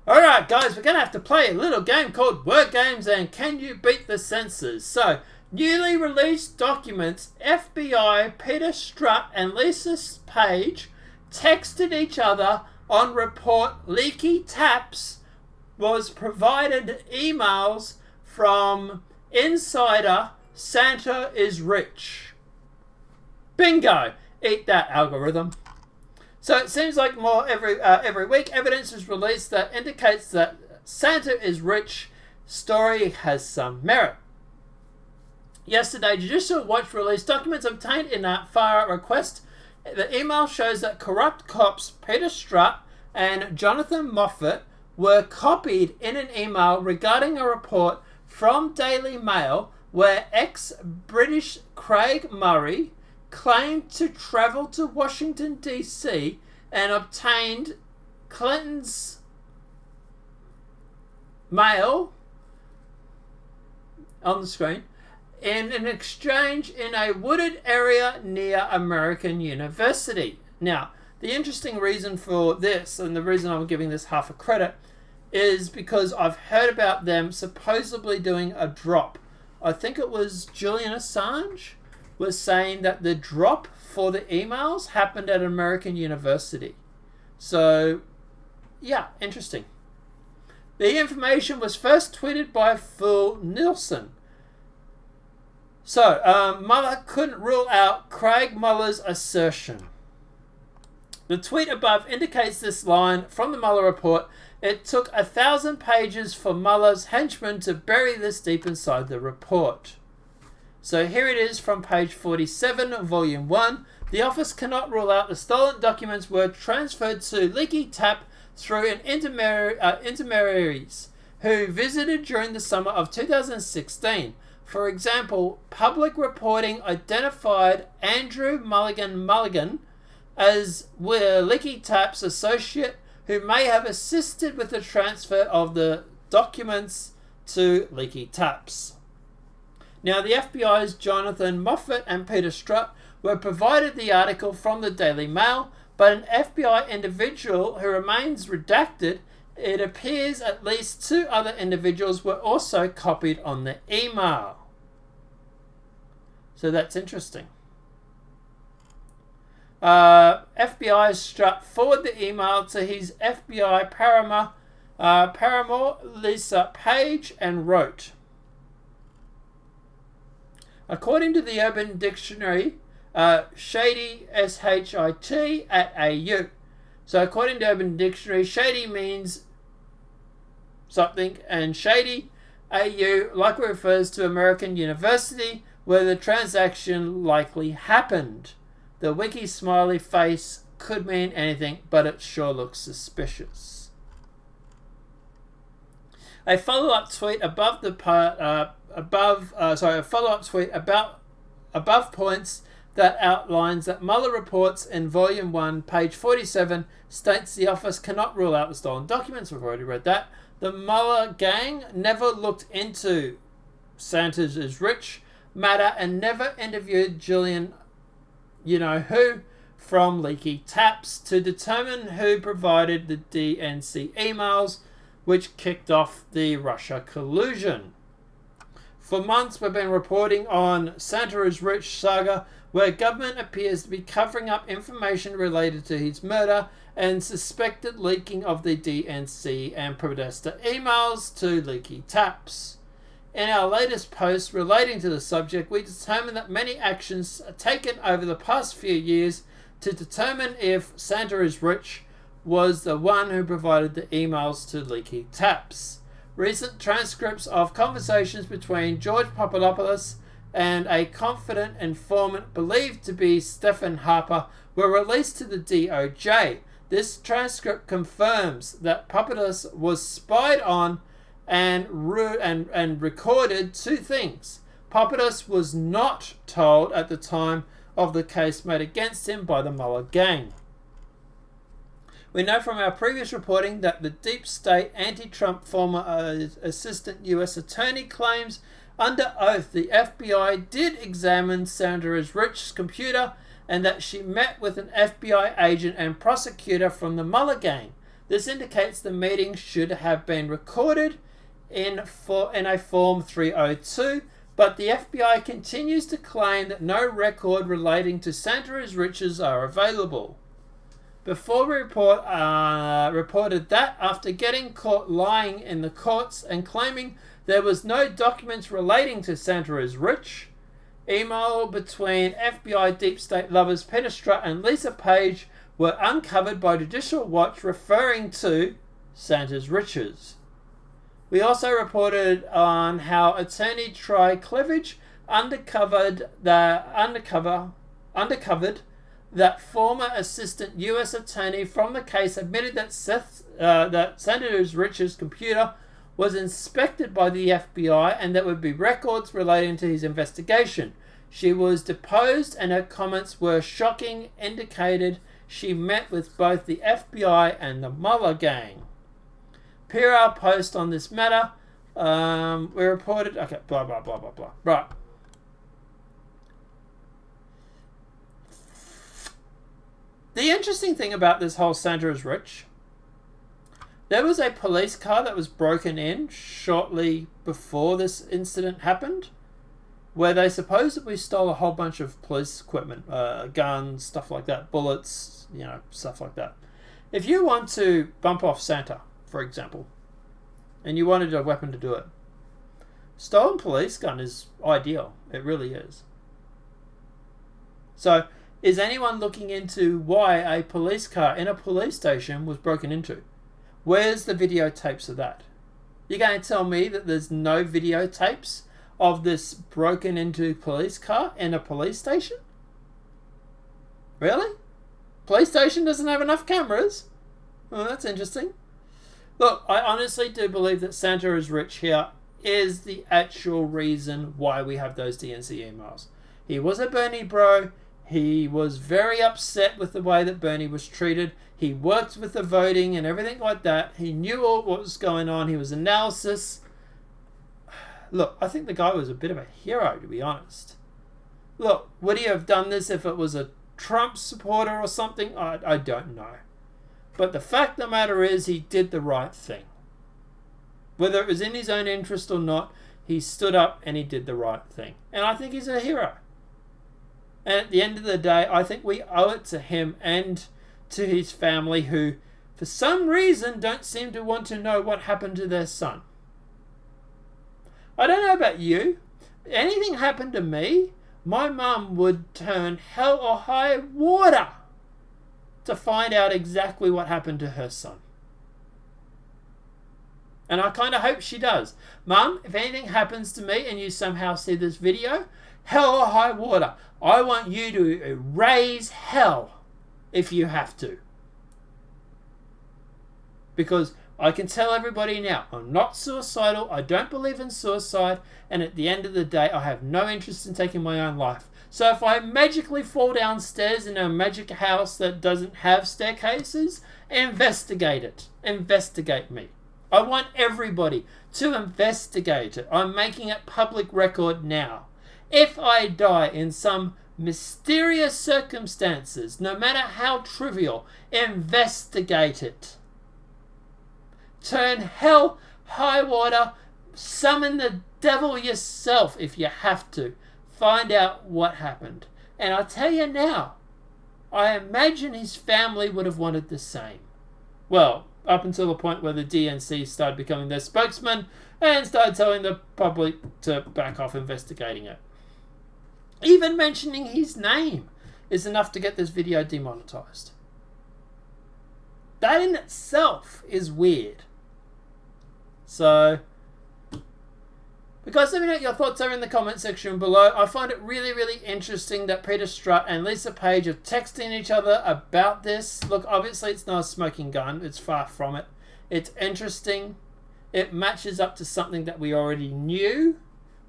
Alright guys, we're going to have to play a little game called Word Games and Can You Beat the Censors? So, newly released documents, FBI, Peter Strzok and Lisa Page texted each other on report leaky taps was provided emails from insider Santa is rich. Bingo! Eat that, algorithm. So it seems like more every week evidence is released that indicates that Santa is rich story has some merit. Yesterday, Judicial Watch released documents obtained in a FARA request. The email shows that corrupt cops Peter Strzok and Jonathan Moffat were copied in an email regarding a report from Daily Mail where ex-British Craig Murray claimed to travel to Washington, D.C. and obtained Clinton's mail on the screen in an exchange in a wooded area near American University. Now, the interesting reason for this, and the reason I'm giving this half a credit, is because I've heard about them supposedly doing a drop. I think it was Julian Assange was saying that the drop for the emails happened at American University. So, yeah, interesting. The information was first tweeted by Phil Nielsen. So, Mueller couldn't rule out Craig Mueller's assertion. The tweet above indicates this line from the Mueller report. It took 1,000 pages for Mueller's henchmen to bury this deep inside the report. So here it is from page 47, volume 1. The office cannot rule out the stolen documents were transferred to Leaky Tap through an intermediaries who visited during the summer of 2016. For example, public reporting identified Andrew Mulligan as Leaky Tap's associate who may have assisted with the transfer of the documents to Leaky Taps. Now, the FBI's Jonathan Moffat and Peter Strzok were provided the article from the Daily Mail, but an FBI individual who remains redacted, it appears at least 2 other individuals were also copied on the email. So that's interesting. FBI's Strzok forwarded the email to his FBI paramour Lisa Page and wrote, according to the Urban Dictionary, shady, S-H-I-T, at A-U. So according to Urban Dictionary, shady means something, and shady, A-U, likely refers to American University, where the transaction likely happened. The wiki smiley face could mean anything, but it sure looks suspicious. A follow-up tweet above the above points that outlines that Mueller reports in volume 1, page 47, states the office cannot rule out the stolen documents. We've already read that. The Mueller gang never looked into Santa's is rich matter and never interviewed Julian you-know-who from Leaky Taps to determine who provided the DNC emails which kicked off the Russia collusion. For months we've been reporting on Santa is Rich saga, where government appears to be covering up information related to his murder and suspected leaking of the DNC and Podesta emails to Leaky Taps. In our latest post relating to the subject, we determined that many actions are taken over the past few years to determine if Santa is Rich was the one who provided the emails to Leaky Taps. Recent transcripts of conversations between George Papadopoulos and a confident informant believed to be Stephen Harper were released to the DOJ. This transcript confirms that Papadopoulos was spied on and recorded 2 things. Papadopoulos was not told at the time of the case made against him by the Mueller gang. We know from our previous reporting that the deep state anti-Trump former assistant U.S. attorney claims under oath the FBI did examine Sandra Rich's computer and that she met with an FBI agent and prosecutor from the Mueller gang. This indicates the meeting should have been recorded in a Form 302, but the FBI continues to claim that no record relating to Sandra's riches are available. Before we reported that after getting caught lying in the courts and claiming there was no documents relating to Sandra's rich, email between FBI deep state lovers Peter Strzok and Lisa Page were uncovered by Judicial Watch referring to Sandra's riches. We also reported on how attorney Troy Cleavage uncovered that former assistant U.S. attorney from the case admitted that that Sandra's riches computer was inspected by the FBI and there would be records relating to his investigation. She was deposed and her comments were shocking, indicated she met with both the FBI and the Mueller gang. PR post on this matter. We reported... Okay, blah, blah, blah, blah, blah. Right. The interesting thing about this whole Sandra is rich, there was a police car that was broken in shortly before this incident happened, where they supposedly stole a whole bunch of police equipment, guns, stuff like that, bullets, stuff like that. If you want to bump off Santa, for example, and you wanted a weapon to do it, stolen police gun is ideal. It really is. So, is anyone looking into why a police car in a police station was broken into? Where's the videotapes of that? You're going to tell me that there's no videotapes of this broken into police car in a police station? Really? Police station doesn't have enough cameras? Well, that's interesting. Look, I honestly do believe that Santa is rich here is the actual reason why we have those DNC emails. He was a Bernie bro. He was very upset with the way that Bernie was treated. He worked with the voting and everything like that. He knew all what was going on. He was analysis. Look, I think the guy was a bit of a hero, to be honest. Look, would he have done this if it was a Trump supporter or something? I don't know. But the fact of the matter is he did the right thing. Whether it was in his own interest or not, he stood up and he did the right thing. And I think he's a hero. And at the end of the day, I think we owe it to him and to his family who, for some reason, don't seem to want to know what happened to their son. I don't know about you. If anything happened to me, my mum would turn hell or high water to find out exactly what happened to her son. And I kind of hope she does. Mum, if anything happens to me and you somehow see this video, hell or high water, I want you to raise hell if you have to. Because I can tell everybody now, I'm not suicidal, I don't believe in suicide, and at the end of the day, I have no interest in taking my own life. So if I magically fall downstairs in a magic house that doesn't have staircases, investigate it. Investigate me. I want everybody to investigate it. I'm making it public record now. If I die in some mysterious circumstances, no matter how trivial, investigate it. Turn hell, high water, summon the devil yourself if you have to. Find out what happened. And I'll tell you now, I imagine his family would have wanted the same. Well, up until the point where the DNC started becoming their spokesman and started telling the public to back off investigating it. Even mentioning his name is enough to get this video demonetized. That in itself is weird. So, guys, let me know your thoughts over in the comment section below. I find it really, really interesting that Peter Strzok and Lisa Page are texting each other about this. Look, obviously it's not a smoking gun. It's far from it. It's interesting. It matches up to something that we already knew.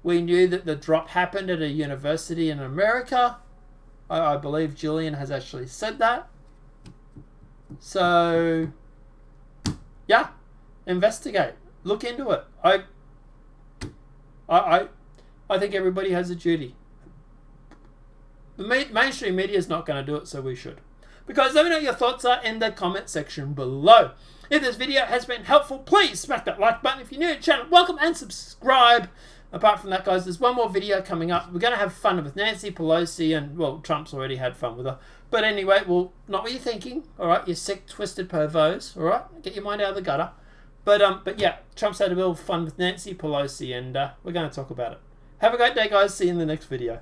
We knew that the drop happened at a university in America. I believe Julian has actually said that. So, yeah, investigate. Look into it. I think everybody has a duty. The mainstream media is not going to do it, so we should. Because let me know what your thoughts are in the comment section below. If this video has been helpful, please smack that like button. If you're new to the channel, welcome and subscribe. Apart from that, guys, there's one more video coming up. We're going to have fun with Nancy Pelosi, and, well, Trump's already had fun with her. But anyway, well, not what you're thinking, all right? You sick, twisted pervos, all right? Get your mind out of the gutter. But yeah, Trump's had a little fun with Nancy Pelosi, and we're going to talk about it. Have a great day, guys. See you in the next video.